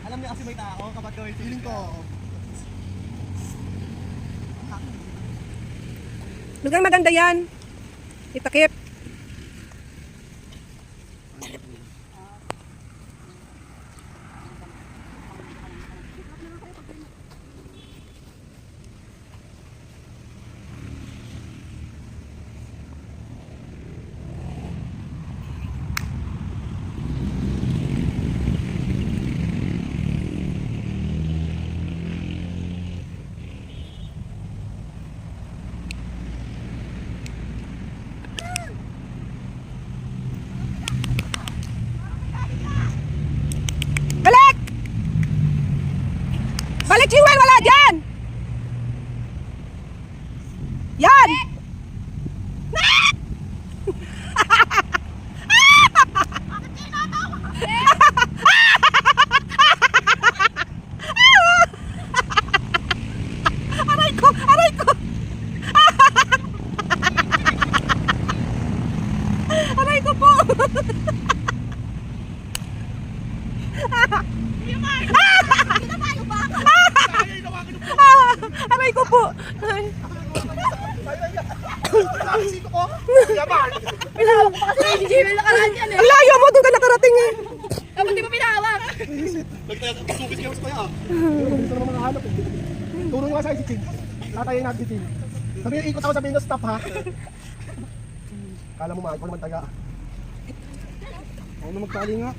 Alam niya kasi may tao kapag gawin feeling ko. Lugar maganda yan. Itakip. Balik! Balik, Jewel! Wala dyan! Yan! Aray ko! Aray ko! Aray ko po! Aray ko po! Ay. Ang layo mo, doon ka nakarating eh. Kapag di mo pinahawak. Nagtubis kayo sa kaya. Gusto naman makahanap eh. Turo nga sa si Ching. Latayin natin si Ching. Sabihin, ikot ako sabihin na stop ha. Kala mo ikaw naman taga. Ako na magtali nga.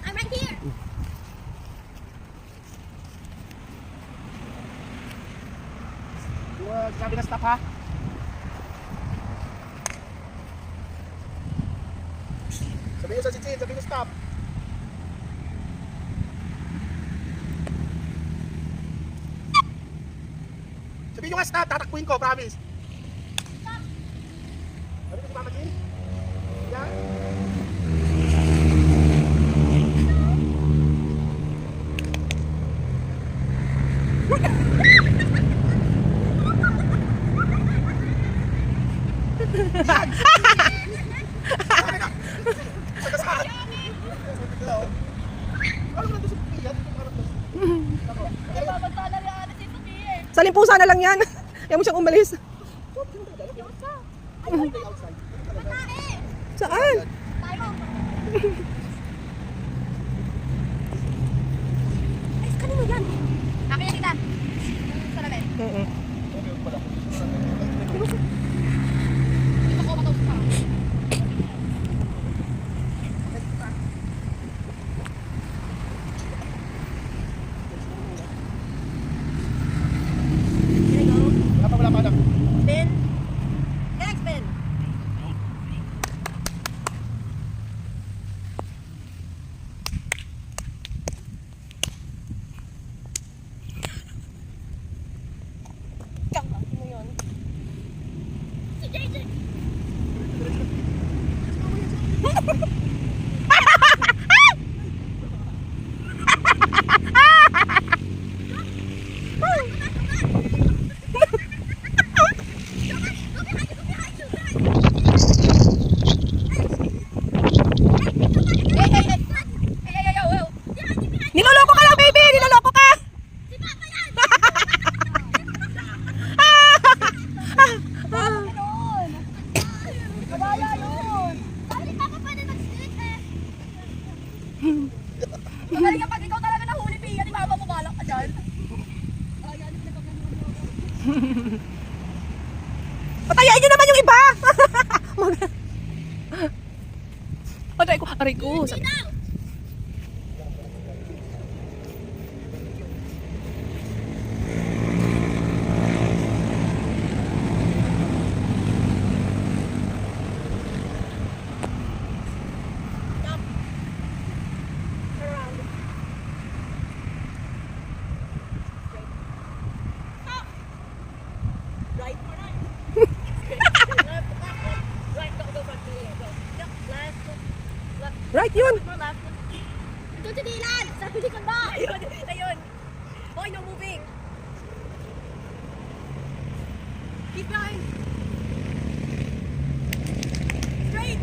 I'm right here. Sabi na stop ha. Sabihin sa si Ching, sabihin na stop. Sabihin nyo nga stop, tatakbuhin ko, promise. Sabi ko si Mama Ching? Yan. Sa limpusa na lang yan. Ayaw mo siyang umalis. Saan? Ay, kanino yan? Akin yan, tita. Sa lamin. Dito ko matausap pa. Wala pa na. Spin. Next spin. Si JJ. Niloloko ka lang, baby! Niloloko ka! Kabaya yun! Bakit ka pa pwede mag-stick eh? Magaling kapag ikaw talaga nahuli, Pia, di ba mo balak ka dyan? Patayain niyo naman yung iba! Aray ko, aray ko. Right, yun! Ito si Dylan! Sa likod ba? Ayun! Ayun! Okay, no moving! Keep going! Straight!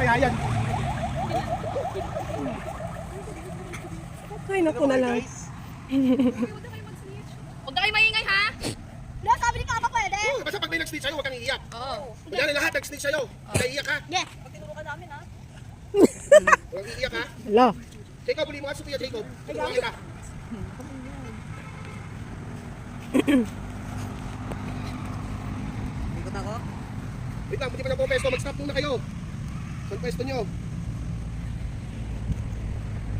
kaya yan. Ay, naku na lang. Huwag na kayo maingay ha. Wala, sabi ni Kama pwede. Basta pag may nag-snitch sa'yo, huwag kang iiyak. Oo. Kunyari lahat nag-snitch sa'yo, naiiyak ka. Yeah. Pag tinuro ka namin ha. Huwag iiyak ha. Hala. Jacob, huli mo nga Sophia, Jacob. Tulungan kita. Ikot ako? Wait lang, hindi pa na po pesto. Mag-stop muna kayo. Saan pwesto nyo?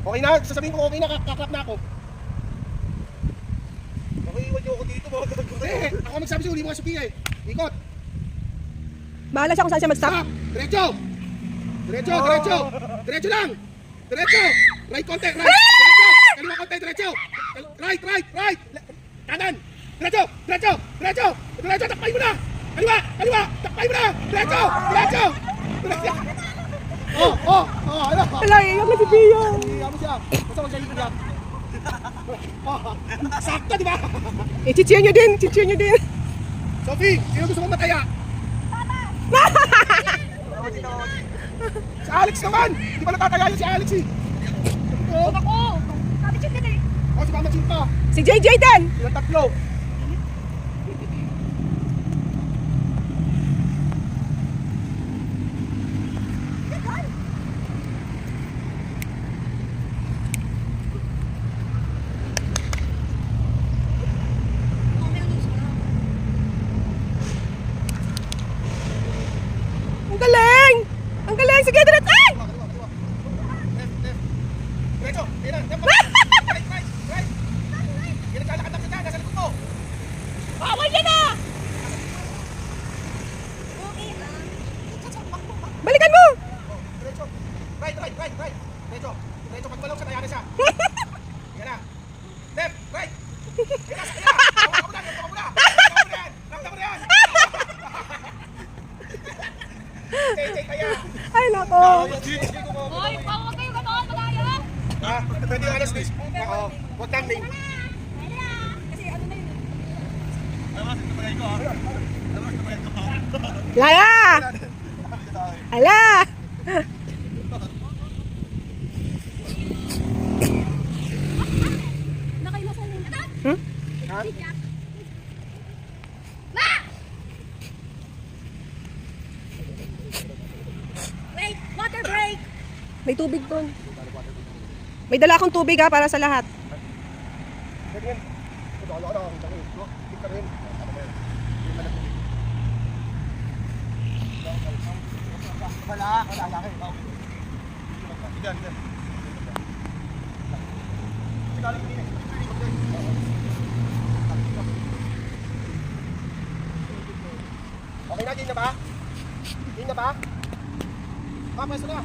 Okay na, sasabihin ko okay na, kaklap na ako. Okay, iwan nyo ako dito, mga gagawin. Ako magsabi siya, huli mo nga Sophia eh. Ikot. Bahala siya kung saan siya mag-stop. Stop! Diretso! Diretso, diretso! Diretso lang! Diretso! Right konti, right! Diretso! Kaliwa konti, diretso! Right, right, right! Kanan! Diretso! Diretso! Diretso! Diretso, takpay mo na! Kaliwa! Kaliwa! Takpay mo na! Diretso! Diretso! Diretso! Oh, oh, oh, ano? Hala, iyak na si Pio. Iiyak mo siya. Basta huwag siya iiyak. Oh, sakto, di ba? Chichiyan nyo din, chichiyan nyo din. Sophie, sino gusto mong mataya? Si Alex naman! Di ba nakakaya si Alex eh? Huwag ako. Sabi siya din eh. O, si Mama Chin pa. Si JJ din. Silang tatlo. Ang galing. Ang galing. Sige, diret. Ay! Left, left. Diretso, ayun na. Left, right, right, right. Yan, naglalakad lang kita. Nasa likod mo. Bawal yan na. Balikan mo. Diretso. Right, right, right, right. Diretso. Diretso, pag malaw siya, tayari siya. Yan na. Left, right. Yan na, yan na. Ramdam mo na, ramdam mo na. Ramdam mo na yan. Ramdam mo na yan. Tay, kaya. Ay, nako. Hoy, huwag kayo ganoon. Malaya. Ah, pwede yung alas, please. Oo. Huwag kang name. Kasi ano na yun. Laya. Ala. Nakailasan na yun. Hmm? Ha? Ma! Wait, water break. May tubig doon. May dala akong tubig ha, para sa lahat. Pwede yan. Ito, ano, Hindi ka rin. Wala, laki. Diyan, diyan. Okay na, din na ba? Din na ba? Pwesto na.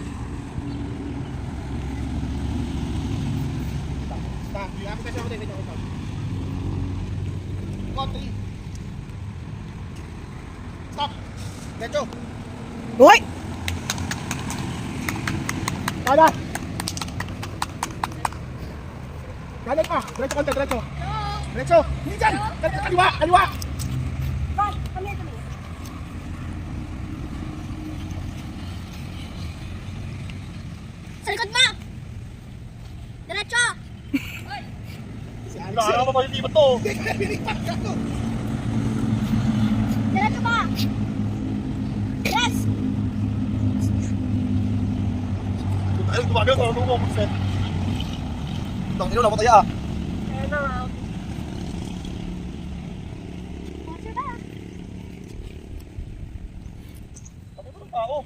Stop. Lapit kasi ako din. Wait, wait, wait. Got 3. Stop. Diretso. Hoy! Kanan. Kanan pa. Diretso konti, diretso. Diretso. Hindi dyan. Kaliwa, kaliwa. Bye, kami ito. Sa likod mo! Diretso! Si Alex. Wala ka pa malilipat to. Hindi ka nilipat ka to. Diretso ba? Yes! Ay, tumagal sa ano mo, Mugset. Tang ino na mataya. Ayan na nga. Water ba? Ako ng tao.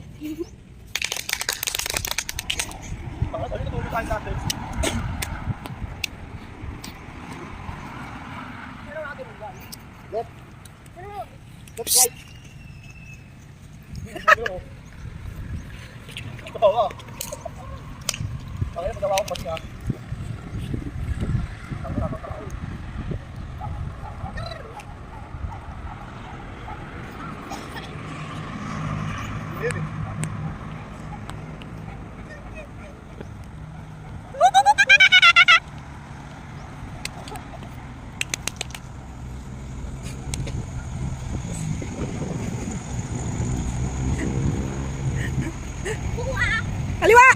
Baka sabi na tulog tayo sa atin. Left. Left, right. Oo. Pakaya, pagawa ko pati ha. Kukuha! Kaliwa!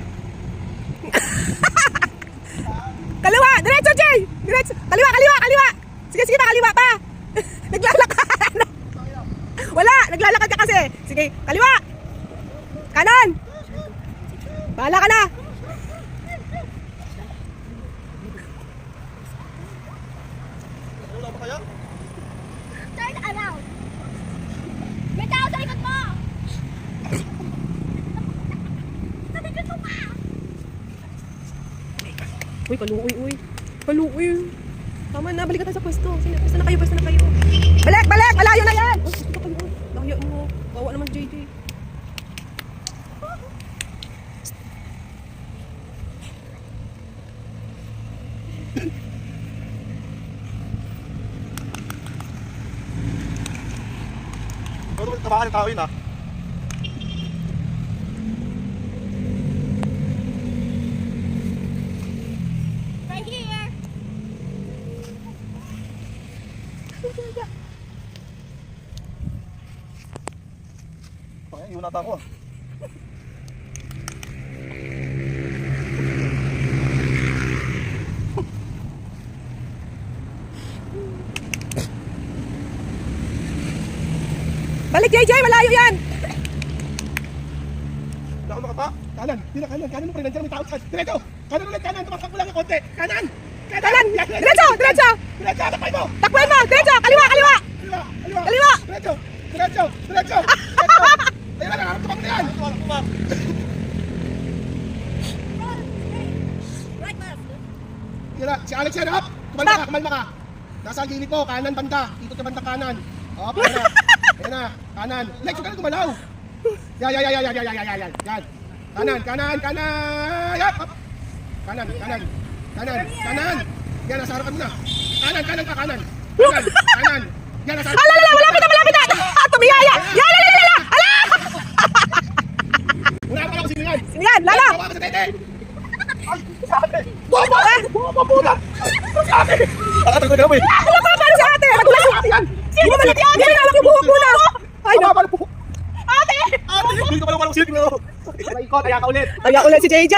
Kaliwa! Diretso, Jay! Diretso! Kaliwa, kaliwa, kaliwa! Sige, sige pa, kaliwa pa! Naglalakad! Wala! Naglalakad ka kasi! Sige, kaliwa! Kanan! Bahala ka na! Turn around. May tao sa likod mo. Sa likod mo pa. Uy, kaluoy, uy. Kaluoy. Tama na, balik ka tayo sa pwesto. Pwesto na kayo, pwesto na kayo. Balik, balik! Malayo na yan! Uy, pwesto kayo. Layo mo. Bawa naman, JJ. Pero tabakan ng tao yun, ha? Right here. Okay, iwan nata ako. Balik, JJ! Malayo yan! Wala ako makapa. Kanan, tira kanan. Kanan mo pa rin. Nandiyan may tao sa diretso. Kanan ulit, kanan. Tumaksak mo lang ng konti. Kanan! Kanan! Diretso! Diretso! Diretso! Takpay mo! Takbuhan mo! Diretso! Kaliwa! Kaliwa! Kaliwa! Kaliwa! Kaliwa! Diretso! Diretso! Diretso! Ayun na, nakakatumak na yan! Right, left. Yan na, si Alex yan, hop! Kumalma ka, kumalma ka. Nasa ang gilid mo, kanan banda. Dito sa banda kanan. Hop, yan na. Yan na, kanan. Lex, huwag ka na gumalaw. Yan. Yan. Kanan, kanan, kanan. Yan, hop. Kanan. Kanan. Yan, nasa harapan mo na. Kanan ka, kanan. Kanan. Yan, nasa harapan mo na. Malapit na! Tumiyaya! Yan! Ala! Wala pa lang kung sino yan. Sino yan? Lala! Bawa ka sa tete. Ay, sa ate. Bawa puta. Sa ate. Akatag ko na kami. Wala ka paano sa ate! Nagulas yung ate yan! Sino ba natin yan? Yan yung buhok mo na! Ay, Bawa pala po. ate! Ate, hindi ka pala sino. Ikot, kaya ka ulit. Taya ulit si JJ!